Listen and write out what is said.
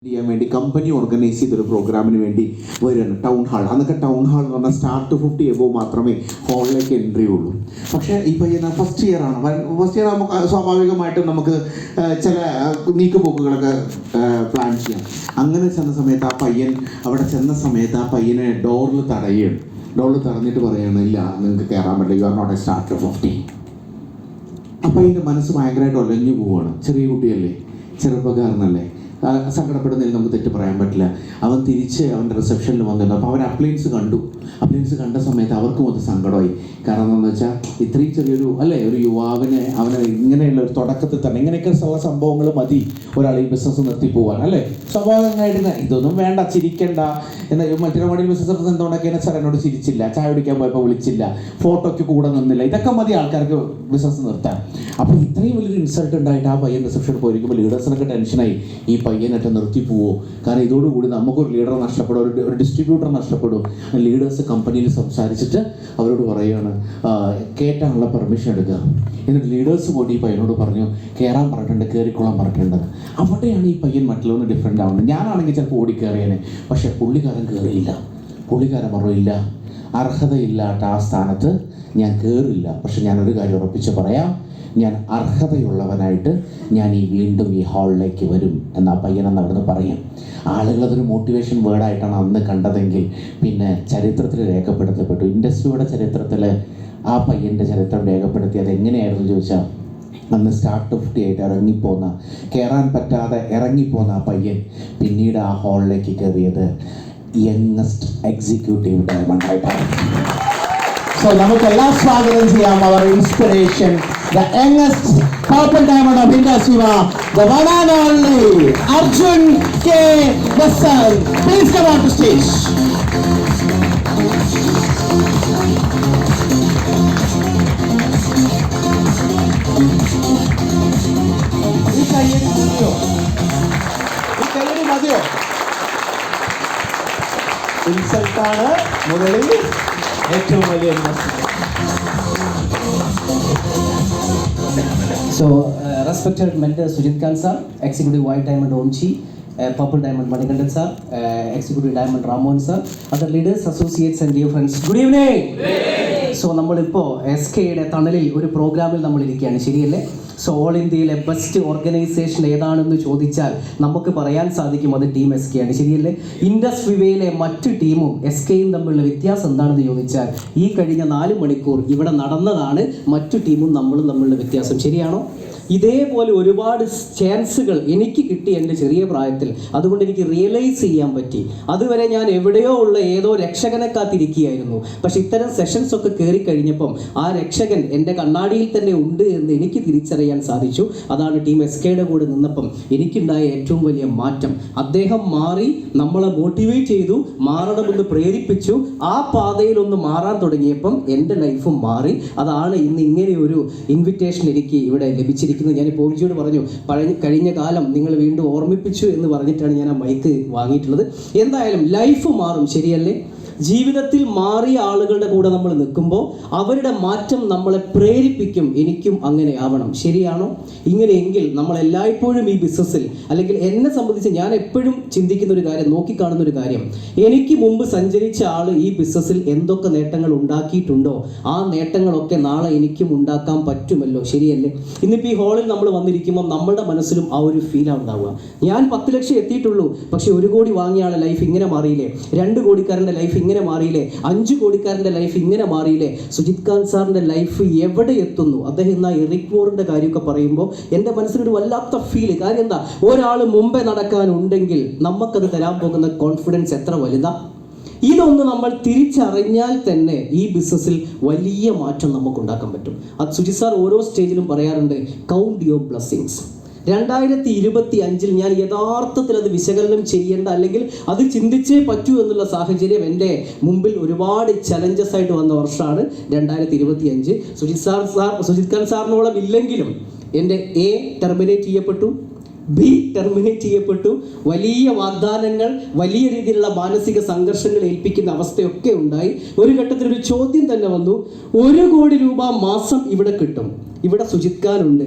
ചെയ്യാൻ വേണ്ടി company organise ചെയ്തൊരു പ്രോഗ്രാമിന് വേണ്ടി വരികയാണ് ടൗൺ ഹാൾ. അന്നൊക്കെ ടൗൺ ഹാൾ എന്ന് പറഞ്ഞാൽ സ്റ്റാർട്ട് 50 എബോ മാത്രമേ ഹാളിലേക്ക് എൻട്രി ഉള്ളൂ. പക്ഷേ ഈ പയ്യൻ ഫസ്റ്റ് ഇയർ ആണ്. ഫസ്റ്റ് ഇയർ നമുക്ക് സ്വാഭാവികമായിട്ടും നമുക്ക് ചില നീക്കുപോക്കുകളൊക്കെ പ്ലാൻ ചെയ്യാം. അങ്ങനെ ചെന്ന സമയത്ത് ആ പയ്യൻ അവിടെ ചെന്ന സമയത്ത് ആ പയ്യനെ ഡോറിൽ തടയുകയാണ്. ഡോറിൽ തടഞ്ഞിട്ട് പറയുകയാണ്, ഇല്ല നിങ്ങൾക്ക് കയറാൻ പറ്റില്ല, you are not a start 50. ആ പയ്യൻ്റെ മനസ്സ് ഭയങ്കരമായിട്ട് ഒലഞ്ഞു പോവുകയാണ്. ചെറിയ കുട്ടിയല്ലേ, ചെറുപ്പക്കാരനല്ലേ, സങ്കടപ്പെടുന്നതിൽ നമുക്ക് തെറ്റ് പറയാൻ പറ്റില്ല. അവൻ തിരിച്ച് അവൻ്റെ റിസപ്ഷനിൽ വന്നിരുന്നു. അപ്പോൾ അവൻ അപ്ലയൻസ് കണ്ട സമയത്ത് അവർക്കും അത് സങ്കടമായി. കാരണം എന്താണെന്ന് വെച്ചാൽ ഇത്രയും ചെറിയൊരു ഒരു യുവാവിനെ അവനെ ഇങ്ങനെയുള്ള ഒരു തുടക്കത്തിൽ തന്നെ ഇങ്ങനെയൊക്കെ ഉള്ള സംഭവങ്ങൾ മതി ഒരാൾ ഈ ബിസിനസ് നിർത്തി പോകാൻ അല്ലേ. സ്വാഭാവികമായിട്ട് ഇതൊന്നും വേണ്ട, ചിരിക്കണ്ട എന്ന് മറ്റൊരു വണ്ടി ബിസിനസ് എന്തുകൊണ്ടൊക്കെയാണ് സാർ എന്നോട് ചിരിച്ചില്ല, ചായ കുടിക്കാൻ പോയപ്പോൾ വിളിച്ചില്ല, ഫോട്ടോയ്ക്ക് കൂടെ നിന്നില്ല, ഇതൊക്കെ മതി ആൾക്കാർക്ക് ബിസിനസ് നിർത്താൻ. അപ്പോൾ ഇത്രയും വലിയൊരു ഇൻസൾട്ട് ഉണ്ടായിട്ട് ആ പയ്യൻ റിസപ്ഷനിൽ പോയിരിക്കുമ്പോൾ ലീഡേഴ്സിനൊക്കെ ടെൻഷനായി, ഈ പയ്യനായിട്ട് നിർത്തി പോവോ, കാരണം ഇതോടുകൂടി നമുക്കൊരു ലീഡർ നഷ്ടപ്പെടും, ഒരു ഡിസ്ട്രിബ്യൂട്ടർ നഷ്ടപ്പെടും. ലീഡേഴ്സ് കമ്പനിയിൽ സംസാരിച്ചിട്ട് അവരോട് പറയുകയാണ് കയറ്റാനുള്ള പെർമിഷൻ എടുക്കുക. എന്നിട്ട് ലീഡേഴ്സ് കൂടി ഈ പയ്യനോട് പറഞ്ഞു കയറാൻ പറഞ്ഞിട്ടുണ്ട്, കയറിക്കൊള്ളാൻ പറഞ്ഞിട്ടുണ്ട്. അവിടെയാണ് ഈ പയ്യൻ മറ്റുള്ളവന് ഡിഫറെൻ്റ് ആവുന്നത്. ഞാനാണെങ്കിൽ ചിലപ്പോൾ ഓടിക്കയറിയേനെ, പക്ഷേ പുള്ളിക്കാരൻ കയറിയില്ല. പുള്ളിക്കാരൻ പറഞ്ഞില്ല, അർഹതയില്ലാത്ത ആ സ്ഥാനത്ത് ഞാൻ കയറില്ല. പക്ഷെ ഞാനൊരു കാര്യം ഉറപ്പിച്ച് പറയാം, ഞാൻ അർഹതയുള്ളവനായിട്ട് ഞാൻ വീണ്ടും ഈ ഹാളിലേക്ക് വരും എന്ന് ആ പയ്യനെന്ന് അവിടുന്ന് പറയും. ആളുകളതൊരു മോട്ടിവേഷൻ വേർഡായിട്ടാണ് അന്ന് കണ്ടതെങ്കിൽ പിന്നെ ചരിത്രത്തിൽ രേഖപ്പെടുത്തപ്പെട്ടു. ഇൻഡസ്ട്രിയുടെ ചരിത്രത്തിൽ ആ പയ്യൻ്റെ ചരിത്രം രേഖപ്പെടുത്തിയത് എങ്ങനെയായിരുന്നു ചോദിച്ചാൽ, അന്ന് സ്റ്റാർട്ട് 50 ആയിട്ട് കയറാൻ പറ്റാതെ ഇറങ്ങിപ്പോന്ന ആ പയ്യൻ പിന്നീട് ആ ഹാളിലേക്ക് കയറിയത് യങ്ങസ്റ്റ് എക്സിക്യൂട്ടീവ് ഡയമണ്ട് ആയിട്ടാണ്. സോ നമുക്കെല്ലാം സ്വാഗതം ചെയ്യാം അവർ inspiration, the youngest purple diamond of industry, the one and only Arjun K. Vasant. Please come on to stage. ഈ കയ്യടി മതിയോ? ഇൻസൾട്ടാണ് മുരളി ഏറ്റവും വലിയ So, respected mentor Sujit Khan sir, Executive White Diamond Omchi, Purple Diamond Manikandan sir, Executive Diamond Ramon sir, other leaders, associates and dear friends. Good evening. So നമ്മളിപ്പോൾ SKയുടെ തണലിൽ ഒരു പ്രോഗ്രാമിൽ നമ്മളിരിക്കുകയാണ്, ശരിയല്ലേ? സോ ഓൾ ഇന്ത്യയിലെ ബെസ്റ്റ് ഓർഗനൈസേഷൻ ഏതാണെന്ന് ചോദിച്ചാൽ നമുക്ക് പറയാൻ സാധിക്കും അത് ടീം SK ആണ്, ശരിയല്ലേ? ഇൻഡസ് വിവയിലെ മറ്റു ടീമും SKയും തമ്മിലുള്ള വ്യത്യാസം എന്താണെന്ന് ചോദിച്ചാൽ ഈ കഴിഞ്ഞ 4 മണിക്കൂർ ഇവിടെ നടന്നതാണ് മറ്റു ടീമും നമ്മളും തമ്മിലുള്ള വ്യത്യാസം, ശരിയാണോ? ഇതേപോലെ ഒരുപാട് ചാൻസുകൾ എനിക്ക് കിട്ടി എൻ്റെ ചെറിയ പ്രായത്തിൽ. അതുകൊണ്ട് എനിക്ക് റിയലൈസ് ചെയ്യാൻ പറ്റി. അതുവരെ ഞാൻ എവിടെയോ ഉള്ള ഏതോ രക്ഷകനെ കാത്തിരിക്കുകയായിരുന്നു. പക്ഷെ ഇത്തരം സെഷൻസ് ഒക്കെ കയറി കഴിഞ്ഞപ്പം ആ രക്ഷകൻ എൻ്റെ കണ്ണാടിയിൽ തന്നെ ഉണ്ട് എന്ന് എനിക്ക് തിരിച്ചറിയാൻ സാധിച്ചു. അതാണ് ടീം SKയുടെ കൂടെ നിന്നപ്പം എനിക്കുണ്ടായ ഏറ്റവും വലിയ മാറ്റം. അദ്ദേഹം മാറി, നമ്മളെ മോട്ടിവേറ്റ് ചെയ്തു, മാറണമെന്ന് പ്രേരിപ്പിച്ചു. ആ പാതയിലൊന്ന് മാറാൻ തുടങ്ങിയപ്പം എൻ്റെ ലൈഫും മാറി. അതാണ് ഇന്ന് ഇങ്ങനെ ഒരു ഇൻവിറ്റേഷൻ എനിക്ക് ഇവിടെ ലഭിച്ചിരിക്കുന്നത്. ഞാൻ പോവിജിയോട് പറഞ്ഞു, കഴിഞ്ഞ കാലം നിങ്ങൾ വീണ്ടും ഓർമ്മിപ്പിച്ചു എന്ന് പറഞ്ഞിട്ടാണ് ഞാൻ ആ മൈക്ക് വാങ്ങിയിട്ടുള്ളത്. എന്തായാലും ലൈഫ് മാറും, ശരിയല്ലേ? ജീവിതത്തിൽ മാറിയ ആളുകളുടെ കൂടെ നമ്മൾ നിൽക്കുമ്പോൾ അവരുടെ മാറ്റം നമ്മളെ പ്രേരിപ്പിക്കും. എനിക്കും അങ്ങനെ ആവണം, ശരിയാണോ? ഇങ്ങനെയെങ്കിൽ നമ്മൾ എല്ലായ്പ്പോഴും ഈ ബിസിനസ്സിൽ, അല്ലെങ്കിൽ എന്നെ സംബന്ധിച്ച് ഞാൻ എപ്പോഴും ചിന്തിക്കുന്ന ഒരു കാര്യം, നോക്കിക്കാണുന്ന ഒരു കാര്യം, എനിക്ക് മുമ്പ് സഞ്ചരിച്ച ആൾ ഈ ബിസിനസ്സിൽ എന്തൊക്കെ നേട്ടങ്ങൾ ഉണ്ടാക്കിയിട്ടുണ്ടോ ആ നേട്ടങ്ങളൊക്കെ നാളെ എനിക്കും ഉണ്ടാക്കാൻ പറ്റുമല്ലോ, ശരിയല്ലേ? ഇന്നിപ്പോൾ ഈ ഹാളിൽ നമ്മൾ വന്നിരിക്കുമ്പോൾ നമ്മളുടെ മനസ്സിലും ആ ഒരു ഫീലാണ് ഉണ്ടാവുക. ഞാൻ 10 ലക്ഷം എത്തിയിട്ടുള്ളൂ, പക്ഷേ 1 കോടി വാങ്ങിയ ആളുടെ ലൈഫ് ഇങ്ങനെ മാറിയില്ലേ? 2 കോടിക്കാരൻ്റെ ലൈഫ് ഇങ്ങനെ മാറിയില്ലേ? 5 കോടിക്കാരൻ്റെ ലൈഫ് ഇങ്ങനെ മാറിയില്ലേ? സുജിത് ഖാൻ സാറിൻ്റെ ലൈഫ് എവിടെ എത്തുന്നു? അദ്ദേഹം ഇന്ന് എറിക് വോറിൻ്റെ കാര്യമൊക്കെ പറയുമ്പോൾ എൻ്റെ മനസ്സിലൊരു വല്ലാത്ത ഫീല്. കാര്യം എന്താ, ഒരാൾ മുമ്പേ നടക്കാനുണ്ടെങ്കിൽ നമുക്കത് തരാൻ പോകുന്ന കോൺഫിഡൻസ് എത്ര വലുതാ. ഇതൊന്ന് നമ്മൾ തിരിച്ചറിഞ്ഞാൽ തന്നെ ഈ ബിസിനസ്സിൽ വലിയ മാറ്റം നമുക്ക് ഉണ്ടാക്കാൻ പറ്റും. അത് സുജിത് സാർ ഓരോ സ്റ്റേജിലും പറയാറുണ്ട്, കൗണ്ട് യുവർ ബ്ലെസ്സിങ്സ്. 2025 ഞാൻ യഥാർത്ഥത്തിൽ അത് വിശകലനം ചെയ്യേണ്ട, അല്ലെങ്കിൽ അത് ചിന്തിച്ചേ പറ്റൂ എന്നുള്ള സാഹചര്യം എൻ്റെ മുമ്പിൽ ഒരുപാട് ചലഞ്ചസ് ആയിട്ട് വന്ന വർഷമാണ് 2025. സുജിത് ഖാൻ സാറിനോളം ഇല്ലെങ്കിലും എൻ്റെ A ടെർമിനേറ്റ് ചെയ്യപ്പെട്ടു, B ടെർമിനേറ്റ് ചെയ്യപ്പെട്ടു, വലിയ വാഗ്ദാനങ്ങൾ, വലിയ രീതിയിലുള്ള മാനസിക സംഘർഷങ്ങൾ ഏൽപ്പിക്കുന്ന അവസ്ഥയൊക്കെ ഉണ്ടായി. ഒരു ഘട്ടത്തിൽ ഒരു ചോദ്യം തന്നെ വന്നു, 1 കോടി രൂപ മാസം ഇവിടെ കിട്ടും, ഇവിടെ സുജിത് ഖാൻ ഉണ്ട്,